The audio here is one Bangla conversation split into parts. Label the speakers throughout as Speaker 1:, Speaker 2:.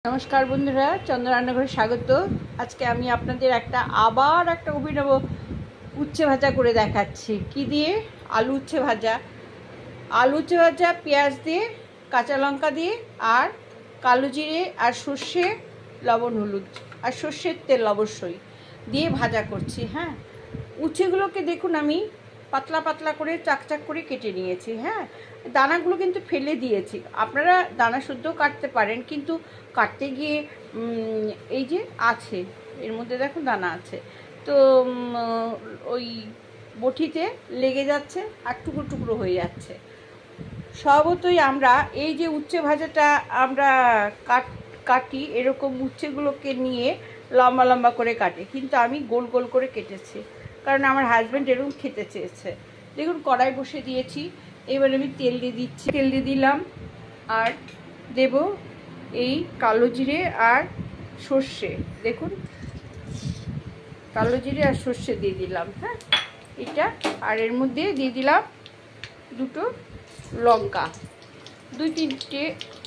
Speaker 1: নমস্কার বন্ধুরা, চন্দ্র রান্নাঘরে স্বাগত। আজকে আমি আপনাদের আবার একটা অভিনব উচ্ছে ভাজা করে দেখাচ্ছি। কি দিয়ে? আলু উচ্ছে ভাজা। আলু উচ্ছে ভাজা পেঁয়াজ দিয়ে, কাঁচা লঙ্কা দিয়ে, আর কালো জিরে আর সর্ষে, লবণ হলুদ আর সর্ষের তেল অবশ্যই দিয়ে ভাজা করছি। হ্যাঁ, উচ্ছেগুলোকে দেখুন আমি পাতলা পাতলা করে চাকচাক করে কেটে নিয়েছি। হ্যাঁ, দানাগুলো কিন্তু ফেলে দিয়েছি। আপনারা দানা শুদ্ধ কাটতে পারেন, কিন্তু কাটতে গিয়ে এই যে আছে, এর মধ্যে দেখুন দানা আছে, তো ওই বটিতে লেগে যাচ্ছে আর টুকরো টুকরো হয়ে যাচ্ছে। স্বভাবতই আমরা এই যে উচ্ছে ভাজাটা আমরা কাটি, এরকম উচ্ছেগুলোকে নিয়ে লম্বা লম্বা করে কাটে, কিন্তু আমি গোল গোল করে কেটেছি, কারণ আমার হাজব্যান্ড এরকম খেতে চেয়েছে। দেখুন কড়াই বসে দিয়েছি, এবার আমি তেল দিয়ে দিচ্ছি। তেল দিয়ে দিলাম আর দেব এই কালো জিরে আর সর্ষে। দেখুন কালো জিরে আর সর্ষে দিয়ে দিলাম। হ্যাঁ, এটা আর এর মধ্যে দিয়ে দিলাম দুটো লঙ্কা,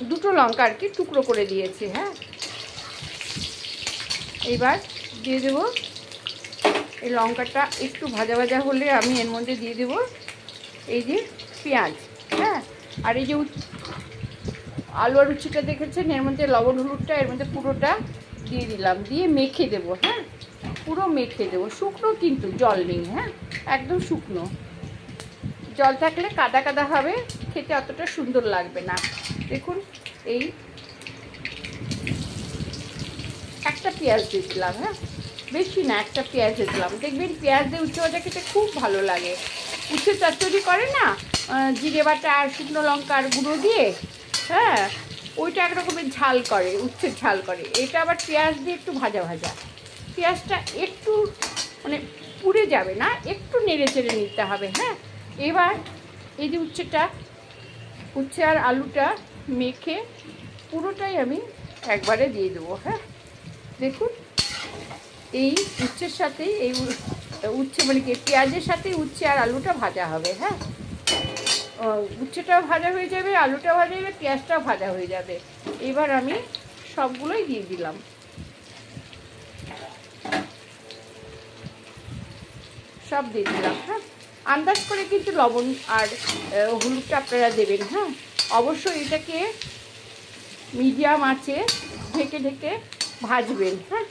Speaker 1: দুটো লঙ্কা আর কি টুকরো করে দিয়েছি। হ্যাঁ, এবার দিয়ে দেব এই লঙ্কাটা একটু ভাজা ভাজা হলে আমি এর মধ্যে দিয়ে দেব এই যে পেঁয়াজ। হ্যাঁ, আর এই যে আলু আর উচ্ছেটা দেখেছেন, এর মধ্যে লবণ হলুদটা এর মধ্যে পুরোটা দিয়ে দিলাম, দিয়ে মেখে দেবো। হ্যাঁ, পুরো মেখে দেবো, শুকনো কিন্তু জল নেই। হ্যাঁ, একদম শুকনো। জল থাকলে কাদা কাদা হবে, খেতে অতটা সুন্দর লাগবে না। দেখুন এই একটা পেঁয়াজ দিয়ে দিলাম। হ্যাঁ, বেশি না, একটা পেঁয়াজ দিয়ে দিলাম। দেখবেন পেঁয়াজ দিয়ে উচ্ছে ভাজা খেতে খুব ভালো লাগে। উচ্ছে চচ্চড়ি করে না, জিরে বাটা আর শুকনো লঙ্কার গুঁড়ো দিয়ে, হ্যাঁ, ওইটা একরকমের ঝাল করে, উচ্ছের ঝাল করে। এটা আবার পেঁয়াজ দিয়ে একটু ভাজা ভাজা, পেঁয়াজটা একটু মানে পুড়ে যাবে না, একটু নেড়ে চেড়ে নিতে হবে। হ্যাঁ, এবার এই যে উচ্ছে আর আলুটা মেখে পুরোটাই আমি একবারে দিয়ে দেবো। হ্যাঁ, দেখুন এই উচ্ছের সাথেই এই উচ্ছে মানে কি পেঁয়াজের সাথে উচ্ছে আর আলুটা ভাজা হবে। হ্যাঁ, উচ্ছেটাও ভাজা হয়ে যাবে, আলুটাও ভাজা হয়ে যাবে, পেঁয়াজটাও ভাজা হয়ে যাবে। এবার আমি সবগুলোই দিয়ে দিলাম। সব দিয়ে দিলাম। হ্যাঁ, আন্দাজ করে কিন্তু লবণ আর হলুদটা আপনারা দেবেন। হ্যাঁ, অবশ্যই এটাকে মিডিয়াম আঁচে ঢেকে ঢেকে ভাজবেন। হ্যাঁ,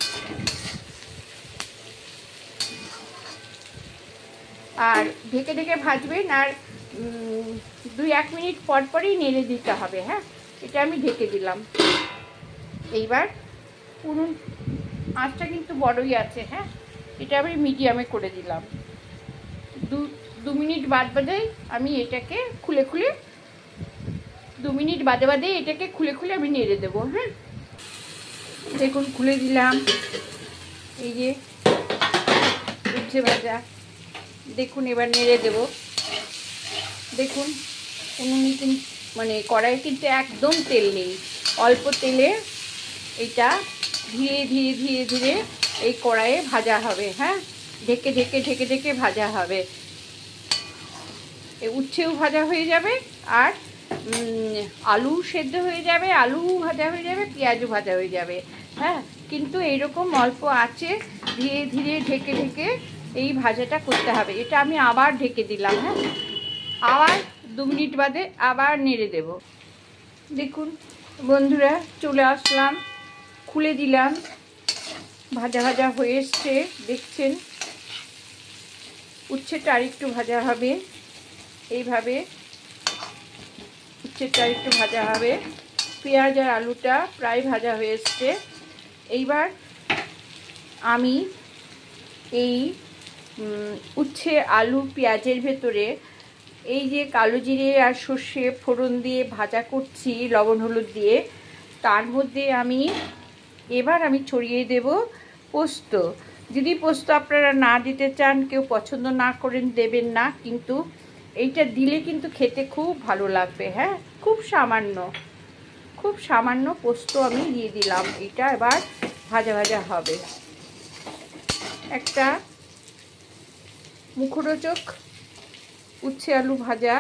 Speaker 1: আর ঢেকে ঢেকে ভাজবেন, আর 2-1 মিনিট পর পরই নেড়ে দিতে হবে। হ্যাঁ, এটা আমি ঢেকে দিলাম। এইবার পুরুন আঁচটা কিন্তু বড়ই আছে। হ্যাঁ, এটা আমি মিডিয়ামে করে দিলাম। 2 মিনিট বাদে আমি এটাকে খুলে 2 মিনিট বাদে এটাকে খুলে আমি নেড়ে দেবো। হ্যাঁ, দেখুন খুলে দিলাম। এই যে উচ্ছে ভাজা, দেখুন এবার নেড়ে দেব। দেখুন মানে কড়াইয়ে কিন্তু একদম তেল নেই, অল্প তেলে এটা ধীরে ধীরে ধীরে ধীরে এই কড়াইয়ে ভাজা হবে। হ্যাঁ, ঢেকে ঢেকে ঢেকে ঢেকে ভাজা হবে। উচ্ছেও ভাজা হয়ে যাবে, আর আলু সেদ্ধ হয়ে যাবে, আলু ভাজা হয়ে যাবে, পেঁয়াজও ভাজা হয়ে যাবে। হ্যাঁ, কিন্তু এইরকম অল্প আঁচে ধীরে ধীরে ঢেকে ঢেকে এই ভাজাটা করতে হবে। এটা আমি আবার ঢেকে দিলাম। হ্যাঁ, আবার 2 মিনিট বাদে আবার নেড়ে দেব। দেখুন বন্ধুরা, চলে আসলাম, খুলে দিলাম, ভাজা ভাজা হয়ে এসছে। দেখছেন উচ্ছেটা আর একটু ভাজা হবে, এইভাবে উচ্ছেটা আর একটু ভাজা হবে। পেঁয়াজ আর আলুটা প্রায় ভাজা হয়ে এসছে। এইবার আমি এই উচ্ছে আলু পেঁয়াজের ভেতরে এই যে কালো জিরে আর সর্ষে ফোড়ন দিয়ে ভাজা করছি লবণ হলুদ দিয়ে, তার মধ্যে এবার আমি ছড়িয়ে দেব পোস্ত। যদি পোস্ত আপনারা না দিতে চান, কেউ পছন্দ না করেন, দেবেন না, কিন্তু এইটা দিলে কিন্তু খেতে খুব ভালো লাগবে। হ্যাঁ, খুব সামান্য পোস্ত আমি দিয়ে দিলাম। এটা এবার ভাজা ভাজা হবে, একটা মুখরোচক উচ্ছে আলু ভাজা।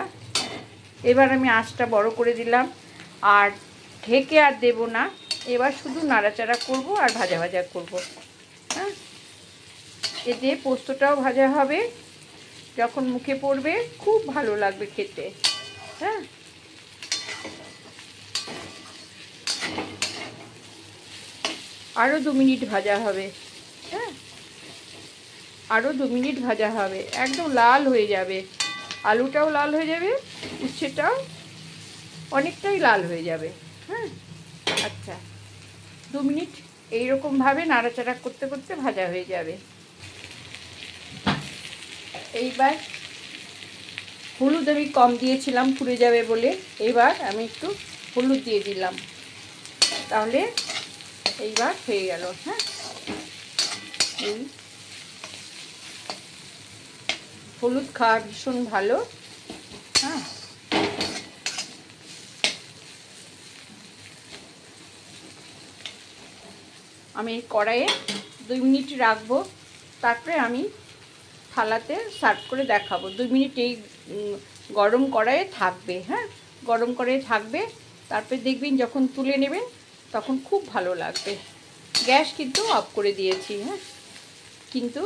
Speaker 1: এবার আমি আঁচটা বড় করে দিলাম, আর ঢেকে আর দেব না, এবার শুধু নাড়াচাড়া করব আর ভাজা ভাজা করব। হ্যাঁ, এতে পোস্তটাও ভাজা হবে, যখন মুখে পড়বে খুব ভালো লাগবে খেতে। হ্যাঁ, আরও 2 মিনিট ভাজা হবে। হ্যাঁ, আরও 2 মিনিট ভাজা হবে, একদম লাল হয়ে যাবে, আলুটাও লাল হয়ে যাবে, উচ্ছেটাও অনেকটাই লাল হয়ে যাবে। হ্যাঁ, আচ্ছা 2 মিনিট এইরকমভাবে নাড়াচাড়া করতে করতে ভাজা হয়ে যাবে। এইবার হলুদ আমি কম দিয়েছিলাম পুড়ে যাবে বলে, এবার আমি একটু হলুদ দিয়ে দিলাম, তাহলে এইবার হয়ে গেল। হ্যাঁ, এই হলুদ খাওয়া ভীষণ ভালো। হ্যাঁ, আমি কড়াইয়ে 2 মিনিট রাখবো, তারপরে আমি থালাতে সার্ভ করে দেখাবো। 2 মিনিট এই গরম কড়াইয়ে থাকবে। হ্যাঁ, গরম কড়াইয়ে থাকবে, তারপরে দেখবেন যখন তুলে নেবেন তখন খুব ভালো লাগবে। গ্যাস কিন্তু অফ করে দিয়েছি। হ্যাঁ, কিন্তু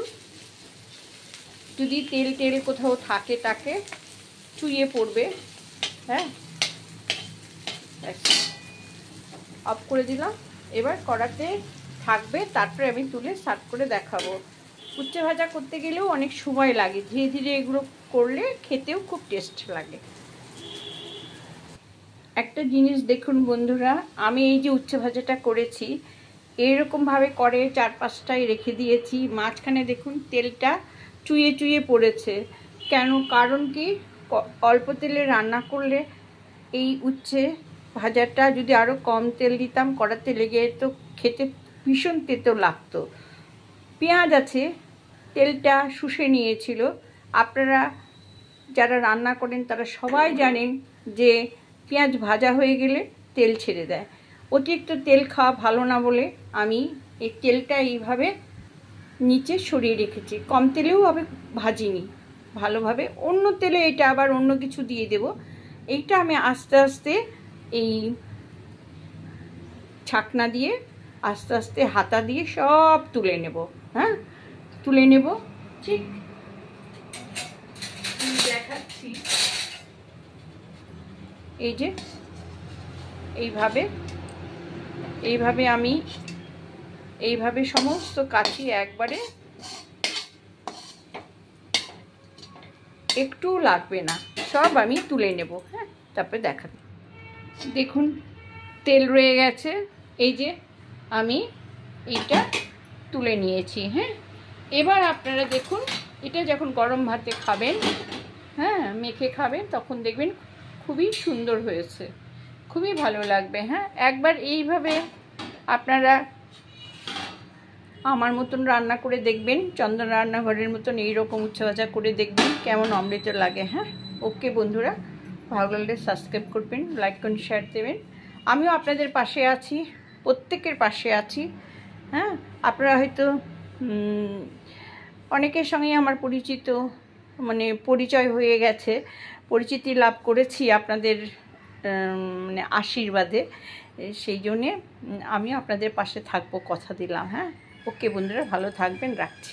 Speaker 1: যদি তেল টেল কোথাও থাকে তাকে চুইয়ে পড়বে। হ্যাঁ, অফ করে দিলাম, এবার কড়াতে থাকবে, তারপরে আমি তুলে সার্ভ করে দেখাবো। উচ্ছে ভাজা করতে গেলেও অনেক সময় লাগে, ধীরে ধীরে এগুলো করলে খেতেও খুব টেস্ট লাগে। একটা জিনিস দেখুন বন্ধুরা, আমি এই যে উচ্ছে ভাজাটা করেছি এইরকমভাবে করে 4-5টায় রেখে দিয়েছি, মাঝখানে দেখুন তেলটা চুইয়ে চুইয়ে পড়েছে। কেন? কারণ কি, অল্প তেলে রান্না করলে এই উচ্ছে ভাজাটা যদি আরও কম তেল দিতাম কড়াতে লেগে তো খেতে ভীষণ তেতো লাগতো। পেঁয়াজ আছে, তেলটা শুষে নিয়েছিল। আপনারা যারা রান্না করেন তারা সবাই জানেন যে পেঁয়াজ ভাজা হয়ে গেলে তেল ছেড়ে দেয়। অতিরিক্ত তেল খাওয়া ভালো না বলে আমি এই তেলটা এইভাবে নিচে সরিয়ে রেখেছি, কম তেলেও আমি ভাজিনি, ভালোভাবে অন্য তেলে এটা আবার অন্য কিছু দিয়ে দেব। এইটা আমি আস্তে আস্তে এই ছাকনা দিয়ে আস্তে আস্তে হাতা দিয়ে সব তুলে নেব। হ্যাঁ, তুলে নেব, ঠিক দেখাচ্ছি। এই যে এইভাবে আমি এইভাবে সমস্ত কাঠি একবারে, একটু লাগবে না, সব আমি তুলে নেব। হ্যাঁ, তারপরে দেখাবো। দেখুন তেল রয়ে গেছে, এই যে আমি এইটা তুলে নিয়েছি। হ্যাঁ, এবার আপনারা দেখুন, এটা যখন গরম ভাতে খাবেন, হ্যাঁ মেখে খাবেন, তখন দেখবেন খুবই সুন্দর হয়েছে, খুবই ভালো লাগবে। হ্যাঁ, একবার এইভাবে আপনারা আমার মতন রান্না করে দেখবেন, চন্দন রান্নাঘরের মতন এইরকম উচ্ছে ভাজা করে দেখবেন কেমন অমৃত লাগে। হ্যাঁ, ওকে বন্ধুরা, ভালো লাগলে সাবস্ক্রাইব করবেন, লাইক করুন, শেয়ার দেবেন। আমিও আপনাদের পাশে আছি, প্রত্যেকের পাশে আছি। হ্যাঁ, আপনারা হয়তো অনেকের সঙ্গেই আমার পরিচয় হয়ে গেছে, পরিচিতি লাভ করেছি আপনাদের আশীর্বাদে, সেই জন্যে আমিও আপনাদের পাশে থাকবো, কথা দিলাম। হ্যাঁ, ওকে বন্ধুরা, ভালো থাকবেন, রাখছি।